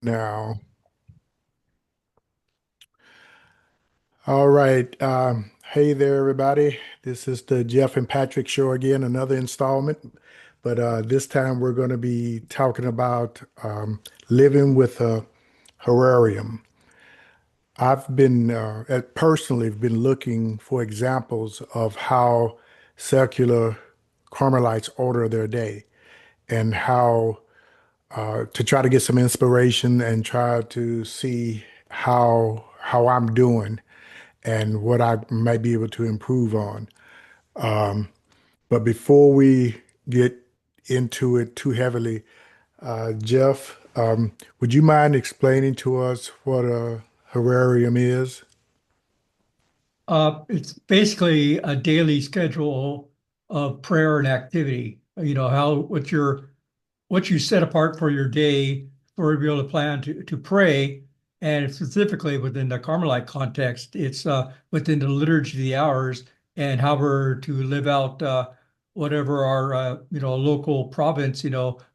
Now, all right. Hey there, everybody. This is the Jeff and Patrick show again, another installment. But this time we're going to be talking about living with a horarium. I've been personally been looking for examples of how secular Carmelites order their day and how to try to get some inspiration and try to see how I'm doing and what I might be able to improve on. But before we get into it too heavily, Jeff, would you mind explaining to us what a horarium is? It's basically a daily schedule of prayer and activity. You know, what you set apart for your day for to be able to plan to pray. And specifically within the Carmelite context, it's within the liturgy of the hours and how we're to live out whatever our local province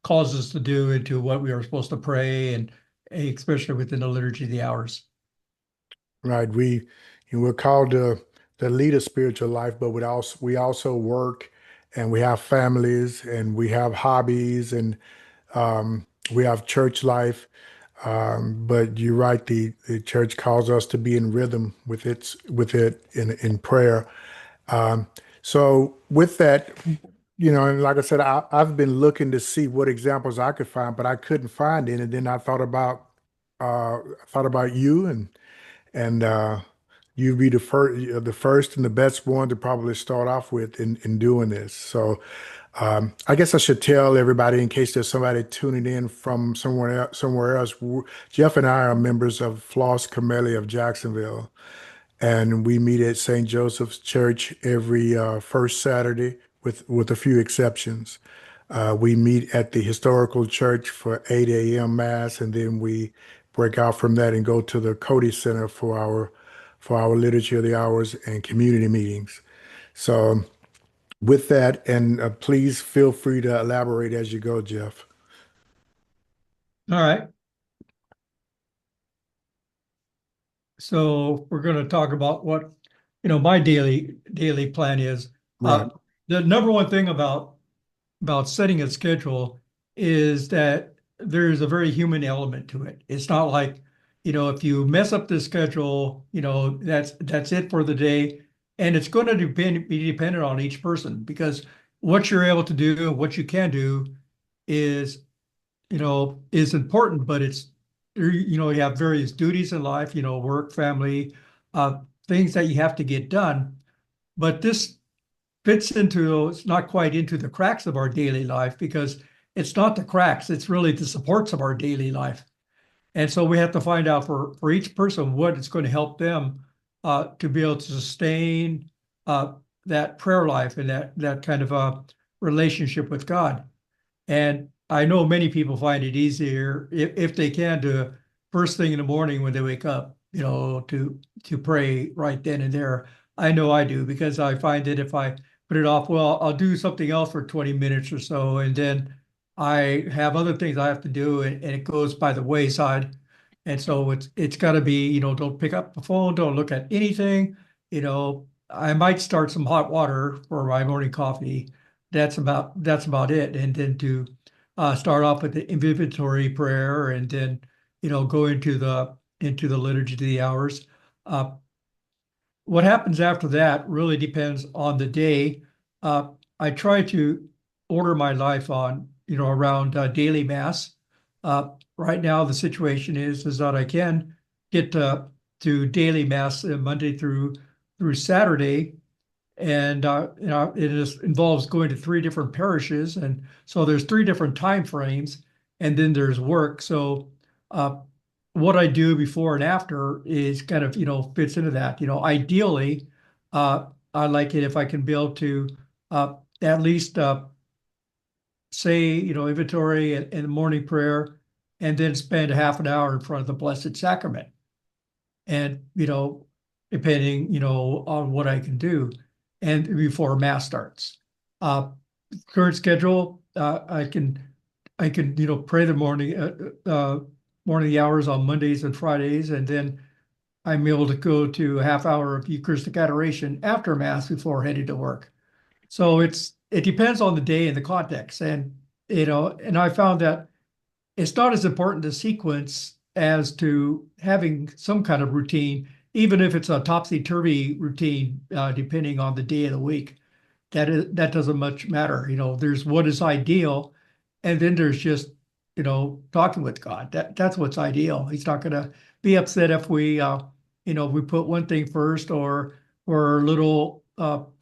calls us to do into what we are supposed to pray, and especially within the liturgy of the hours. Right. We're called to lead a spiritual life, but we also work and we have families and we have hobbies and we have church life. But you're right, the church calls us to be in rhythm with it in prayer. Um, so with that, and like I said, I've been looking to see what examples I could find, but I couldn't find any. And then I thought about you and you'd be the first and the best one to probably start off with in doing this. So I guess I should tell everybody in case there's somebody tuning in from somewhere else. Jeff and I are members of Floss Camellia of Jacksonville, and we meet at St. Joseph's Church every first Saturday, with a few exceptions. We meet at the historical church for 8 a.m. mass, and then we break out from that and go to the Cody Center for our liturgy of the hours and community meetings. So with that, and please feel free to elaborate as you go, Jeff. All right. So we're going to talk about what, my daily plan is. Right. The number one thing about setting a schedule is that there's a very human element to it. It's not like, if you mess up the schedule, that's it for the day. And it's going to be dependent on each person, because what you're able to do, what you can do is is important, but you have various duties in life, work, family, uh, things that you have to get done. But this it's not quite into the cracks of our daily life, because it's not the cracks, it's really the supports of our daily life. And so we have to find out for each person what it's going to help them to be able to sustain uh, that prayer life and that kind of relationship with God. And I know many people find it easier if they can to first thing in the morning when they wake up, to pray right then and there. I know I do, because I find that if I put it off, well, I'll do something else for 20 minutes or so, and then I have other things I have to do, and it goes by the wayside. And so it's got to be, don't pick up the phone, don't look at anything. I might start some hot water for my morning coffee. That's about it. And then to start off with the inventory prayer, and then go into the liturgy of the hours. Uh, what happens after that really depends on the day. I try to order my life on around daily mass. Right now, the situation is that I can get to daily mass Monday through Saturday, and involves going to three different parishes, and so there's three different time frames, and then there's work. So uh, what I do before and after is kind of fits into that. Ideally, uh, I like it if I can be able to at least say inventory and morning prayer, and then spend half an hour in front of the Blessed Sacrament, and depending on what I can do, and before mass starts. uh Current schedule, I can pray the morning, morning hours on Mondays and Fridays, and then I'm able to go to a half hour of Eucharistic adoration after Mass before heading to work. So it depends on the day and the context. And and I found that it's not as important to sequence as to having some kind of routine, even if it's a topsy-turvy routine, depending on the day of the week. That doesn't much matter. There's what is ideal, and then there's just talking with God. That's what's ideal. He's not going to be upset if we put one thing first, or we're a little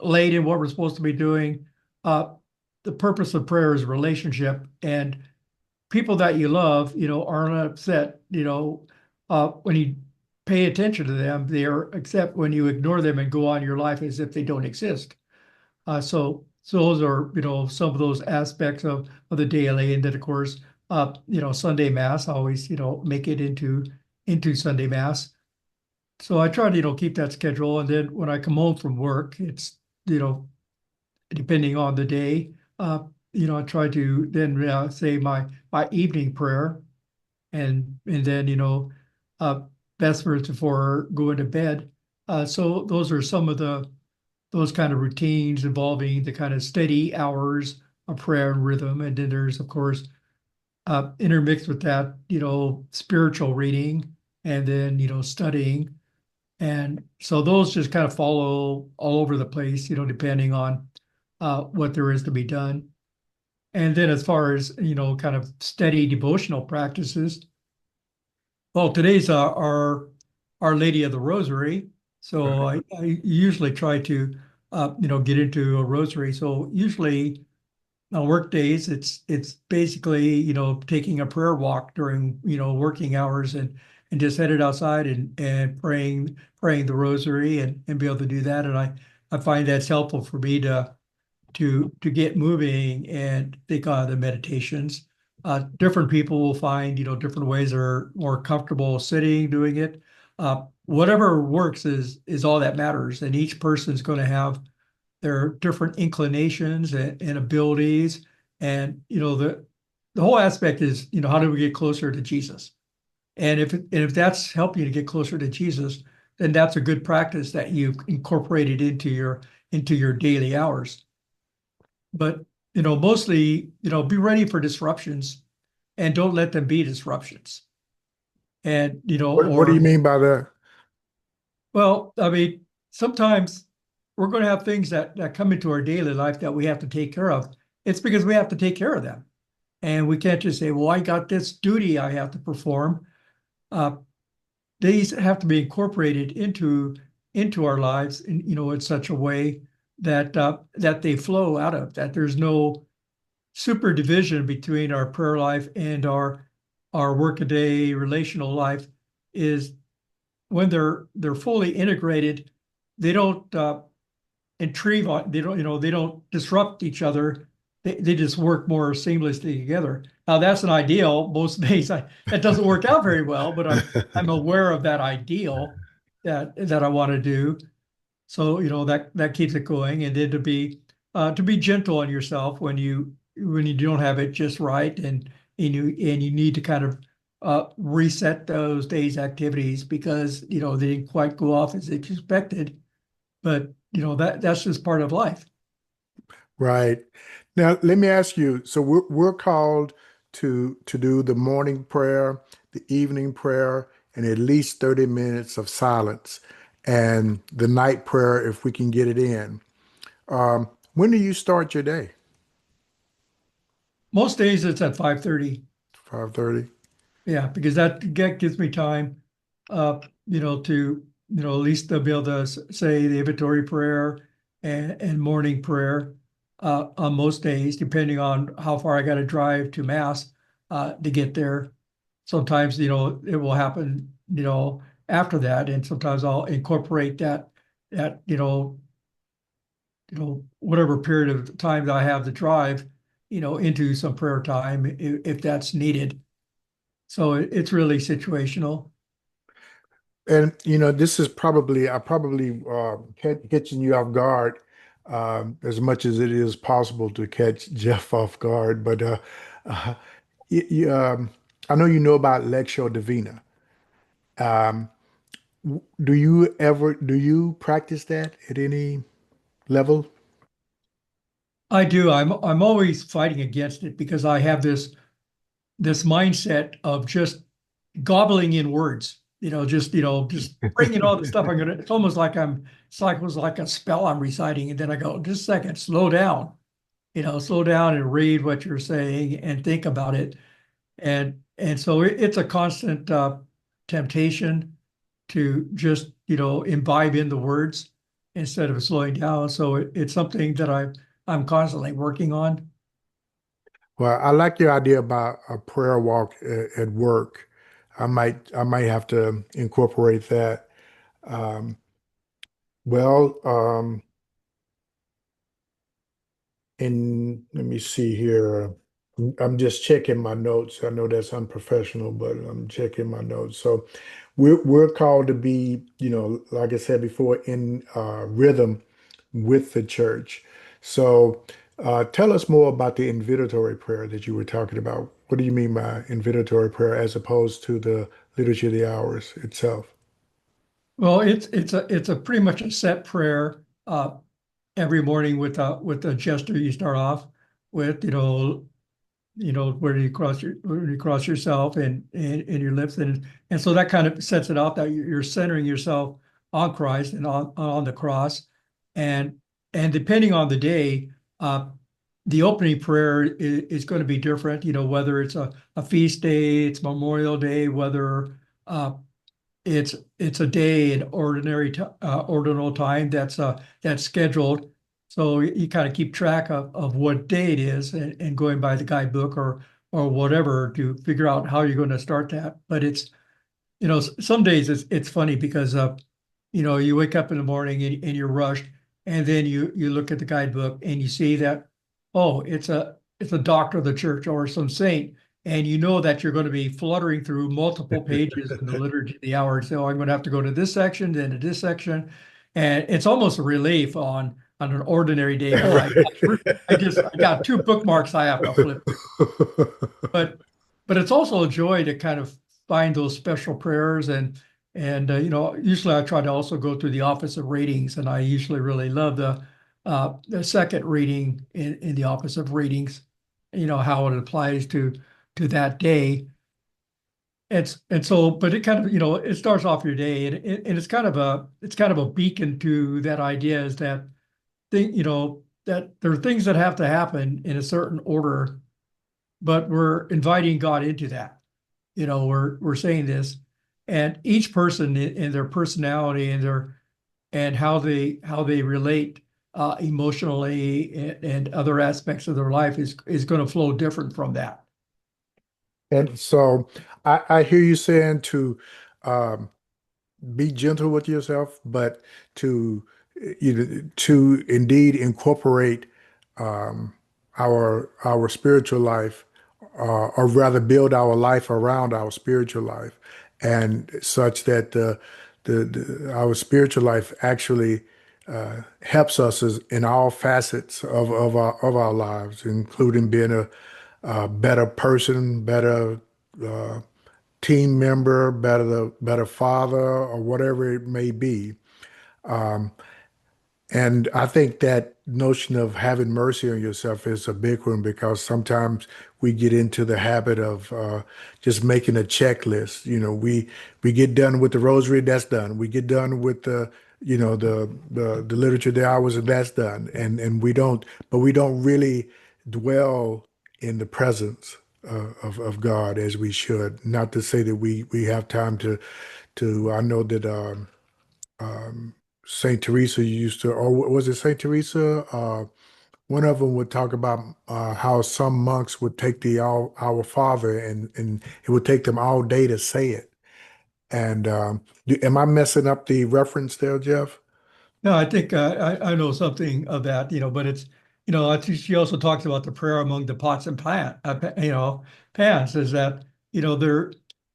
late in what we're supposed to be doing. The purpose of prayer is relationship, and people that you love, aren't upset, when you pay attention to them. They are except when you ignore them and go on your life as if they don't exist. So those are, some of those aspects of the daily. And then of course, Sunday Mass, I always, make it into Sunday Mass. So I try to, keep that schedule. And then when I come home from work, it's, you know, depending on the day, I try to then say my evening prayer, and then uh, vespers before going to bed. So those are some of those kind of routines involving the kind of steady hours of prayer and rhythm. And then there's of course intermixed with that, spiritual reading, and then studying. And so those just kind of follow all over the place, depending on what there is to be done. And then as far as, kind of steady devotional practices, well, today's Our Lady of the Rosary. So Right. I usually try to, get into a rosary. So usually on work days, it's basically, taking a prayer walk during, working hours, and just headed outside and praying the rosary, and be able to do that. And I find that's helpful for me to get moving and think on the meditations. Different people will find, different ways are more comfortable sitting, doing it. Whatever works is all that matters. And each person's going to have their different inclinations and abilities. And, the whole aspect is, how do we get closer to Jesus? And if that's helping you to get closer to Jesus, then that's a good practice that you've incorporated into your daily hours. But mostly, be ready for disruptions, and don't let them be disruptions. And What do you or mean by that? well, I mean, sometimes we're going to have things that come into our daily life that we have to take care of. It's because we have to take care of them, and we can't just say, "Well, I got this duty I have to perform." Uh, these have to be incorporated into our lives in such a way that they flow out of that. There's no super division between our prayer life and our workaday relational life. Is when they're fully integrated, they don't intrigue on, they don't disrupt each other. They just work more seamlessly together. Now that's an ideal. Most days that doesn't work out very well, but I'm aware of that ideal that I want to do. So that keeps it going. And then to be gentle on yourself when you don't have it just right, and you need to kind of reset those days' activities because they didn't quite go off as expected. But that's just part of life. Right. Now, let me ask you, so we're called to do the morning prayer, the evening prayer, and at least 30 minutes of silence, and the night prayer if we can get it in. When do you start your day? Most days it's at 5:30. 5:30? Yeah, because that gives me time, to at least to be able to say the inventory prayer and morning prayer on most days, depending on how far I got to drive to Mass to get there. Sometimes it will happen after that, and sometimes I'll incorporate that whatever period of time that I have to drive into some prayer time if that's needed. So it's really situational. And this is I probably catching you off guard as much as it is possible to catch Jeff off guard. But uh, y- y- um, I know you know about Lectio Divina. Um, do you practice that at any level? I do. I'm always fighting against it because I have this mindset of just gobbling in words. Just bringing all the stuff I'm gonna. It's almost like It's like it was like a spell I'm reciting, and then I go, just a second, slow down. Slow down and read what you're saying and think about it. And so it's a constant temptation to just imbibe in the words instead of slowing down. So it's something that I'm constantly working on. Well, I like your idea about a prayer walk at work. I might have to incorporate that. Um, well, and let me see here. I'm just checking my notes. I know that's unprofessional, but I'm checking my notes. So we're called to be, like I said before, in rhythm with the church. So tell us more about the invitatory prayer that you were talking about. What do you mean by invitatory prayer as opposed to the liturgy of the hours itself? Well, it's a pretty much a set prayer every morning with a gesture you start off with, where you cross yourself and your lips, and so that kind of sets it out that you're centering yourself on Christ and on the cross, and and depending on the day, uh, the opening prayer is going to be different. Whether it's a feast day, it's Memorial Day, whether uh, it's a day in ordinal time that's scheduled. So you kind of keep track of what day it is and going by the guidebook or whatever to figure out how you're going to start that. But some days it's funny because you wake up in the morning and you're rushed, and then you look at the guidebook and you see that, oh, it's a doctor of the church or some saint, and you know that you're going to be fluttering through multiple pages in the liturgy of the hour. So I'm going to have to go to this section, then to this section, and it's almost a relief on an ordinary day. Oh, I got two bookmarks I have to flip through. But but it's also a joy to kind of find those special prayers, and usually I try to also go through the office of readings, and I usually really love the second reading in the office of readings, how it applies to that day. And so, but it kind of, it starts off your day, and it's kind of a beacon to that idea is that that there are things that have to happen in a certain order, but we're inviting God into that. We're saying this, and each person in their personality and how they relate emotionally and other aspects of their life is going to flow different from that. And so I hear you saying to um, be gentle with yourself, but to to indeed incorporate um, our spiritual life, or rather build our life around our spiritual life, and such that our spiritual life actually helps us in all facets of our lives, including being a better person, better uh, team member, better father, or whatever it may be. Um, and I think that notion of having mercy on yourself is a big one because sometimes we get into the habit of just making a checklist. We get done with the rosary, that's done. We get done with the literature, the hours, and that's done. And we don't really dwell in the presence of God as we should. Not to say that we have time to. I know that. Um, Saint Teresa used to, or was it Saint Teresa? One of them would talk about how some monks would take the Our Father, and it would take them all day to say it. And am I messing up the reference there, Jeff? No, I think I know something of that, but I think she also talks about the prayer among the pots and pans is that,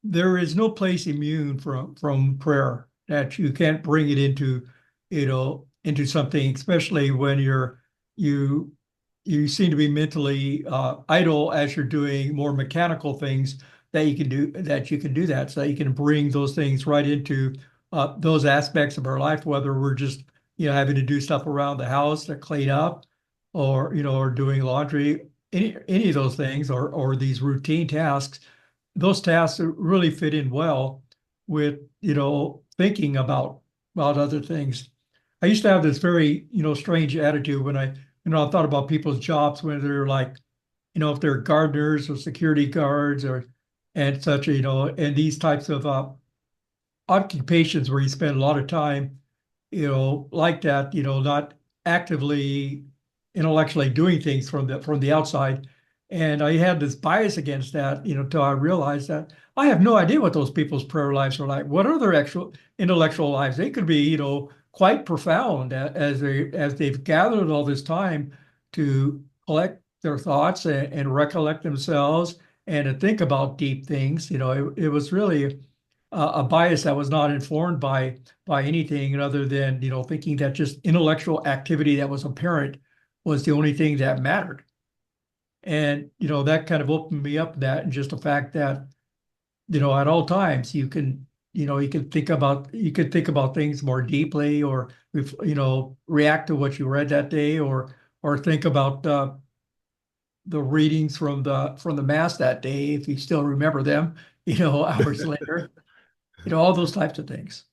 there is no place immune from prayer that you can't bring it into something, especially when you seem to be mentally idle as you're doing more mechanical things. that you can do that, so that you can bring those things right into those aspects of our life, whether we're just having to do stuff around the house to clean up, or doing laundry, any of those things, or these routine tasks. Those tasks really fit in well with thinking about other things. I used to have this very strange attitude when I thought about people's jobs, when they're like, if they're gardeners or security guards or and such, and these types of occupations where you spend a lot of time, like that, not actively intellectually doing things from the outside. And I had this bias against that, till I realized that I have no idea what those people's prayer lives are like. What are their actual intellectual lives? They could be, quite profound, as they've gathered all this time to collect their thoughts and recollect themselves and to think about deep things. It was really a bias that was not informed by anything other than thinking that just intellectual activity that was apparent was the only thing that mattered. And that kind of opened me up to that, and just the fact that at all times you can think about things more deeply, or react to what you read that day, or think about the readings from the mass that day, if you still remember them, hours later, all those types of things.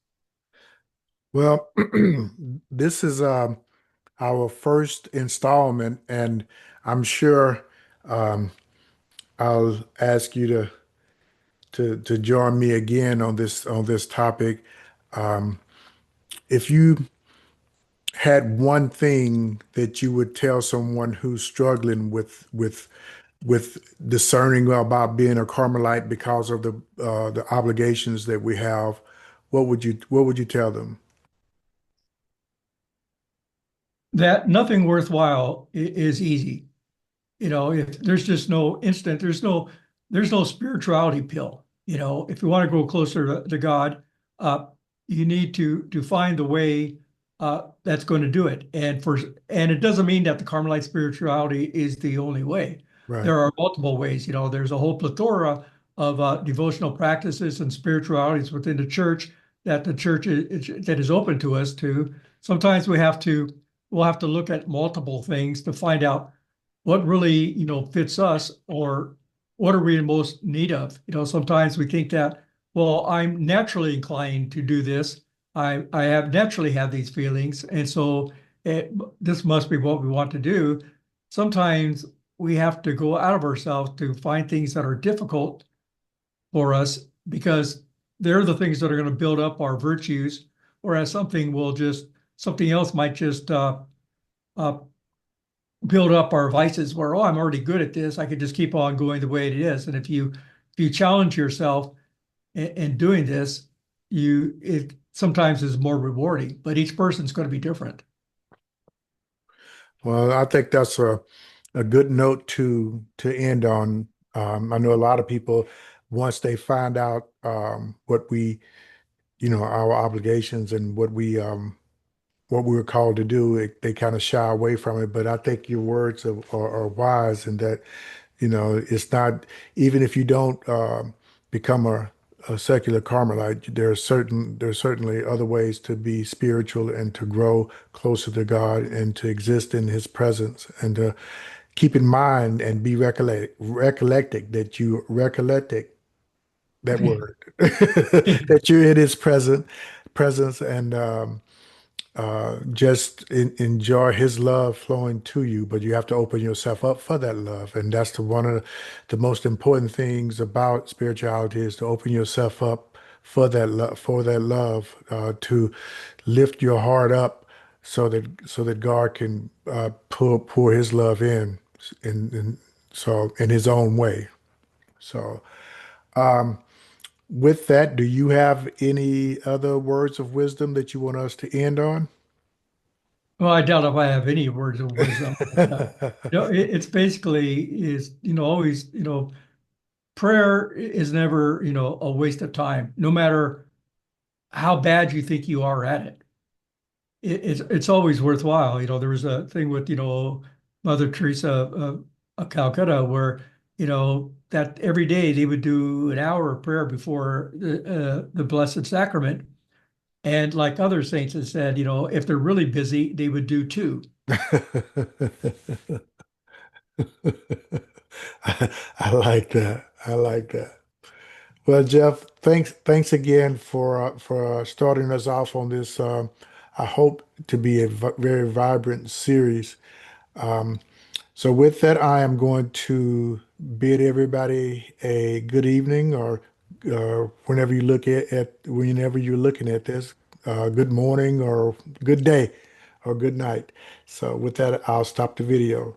Well, this is our first installment, and I'm sure um, I'll ask you to join me again on this topic. Um, if you had one thing that you would tell someone who's struggling with discerning about being a Carmelite because of the obligations that we have, what would you tell them? That nothing worthwhile is easy. If there's just no instant, there's no spirituality pill. If you want to grow closer to God, uh, you need to find the way that's going to do it. And it doesn't mean that the Carmelite spirituality is the only way. Right. There are multiple ways. There's a whole plethora of devotional practices and spiritualities within the church, that the church that is open to us to. Sometimes we'll have to look at multiple things to find out what really fits us, or what are we in most need of. Sometimes we think that, well, I'm naturally inclined to do this. I have naturally have these feelings, and so this must be what we want to do. Sometimes we have to go out of ourselves to find things that are difficult for us, because they're the things that are going to build up our virtues, whereas something else might just uh, build up our vices, where, oh, I'm already good at this, I could just keep on going the way it is. And if you challenge yourself in doing this, it sometimes is more rewarding, but each person's going to be different. Well, I think that's a good note to end on. I know a lot of people, once they find out what our obligations and what we were called to do, they kind of shy away from it. But I think your words are wise in that, it's not, even if you don't become a secular Carmelite, there's certainly other ways to be spiritual and to grow closer to God and to exist in His presence and to keep in mind and be recollected that you recollected that word that you're in His presence and just enjoy his love flowing to you, but you have to open yourself up for that love. And that's one of the most important things about spirituality is to open yourself up for that love, to lift your heart up so that God can pour his love in his own way. So with that, do you have any other words of wisdom that you want us to end on? Well, I doubt if I have any words of wisdom. It's basically is always prayer is never a waste of time, no matter how bad you think you are at it. It's always worthwhile. There was a thing with Mother Teresa of Calcutta, where that every day they would do an hour of prayer before the Blessed Sacrament. And like other saints have said, if they're really busy, they would do two. I like that. I like that. Well, Jeff, thanks again for starting us off on this. I hope to be a very vibrant series. Um, so with that, I am going to bid everybody a good evening, or whenever you look whenever you're looking at this, good morning or good day or good night. So with that, I'll stop the video.